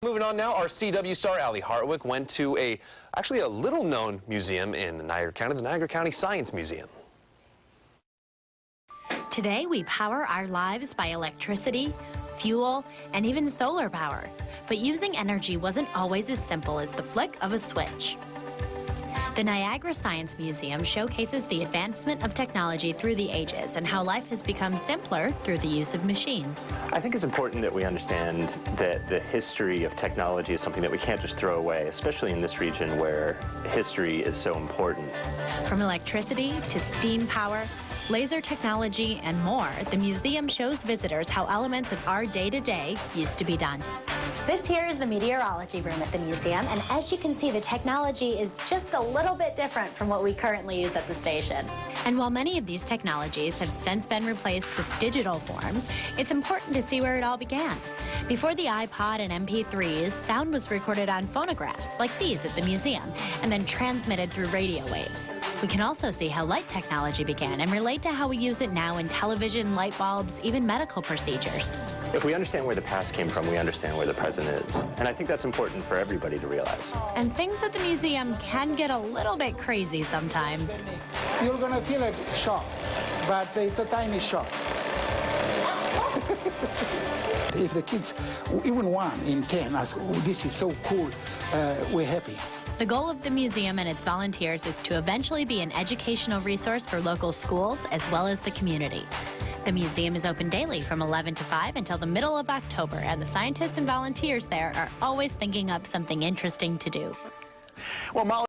Moving on now, our CW star Allie Hartwick went to actually a little-known museum in Niagara County, the Niagara County Science Museum. Today, we power our lives by electricity, fuel, and even solar power. But using energy wasn't always as simple as the flick of a switch. The Niagara Science Museum showcases the advancement of technology through the ages and how life has become simpler through the use of machines. I think it's important that we understand that the history of technology is something that we can't just throw away, especially in this region where history is so important. From electricity to steam power, laser technology, and more, the museum shows visitors how elements of our day-to-day used to be done. This here is the meteorology room at the museum, and as you can see, the technology is just a little bit different from what we currently use at the station. And while many of these technologies have since been replaced with digital forms, it's important to see where it all began. Before the iPod and MP3s, sound was recorded on phonographs like these at the museum, and then transmitted through radio waves. We can also see how light technology began and relate to how we use it now in television, light bulbs, even medical procedures. If we understand where the past came from, we understand where the present is. And I think that's important for everybody to realize. And things at the museum can get a little bit crazy sometimes. You're going to feel a shock, but it's a tiny shock. If the kids, even 1 in 10, ask, oh, this is so cool, we're happy. The goal of the museum and its volunteers is to eventually be an educational resource for local schools as well as the community. The museum is open daily from 11 to 5 until the middle of October, and the scientists and volunteers there are always thinking up something interesting to do. Well, Molly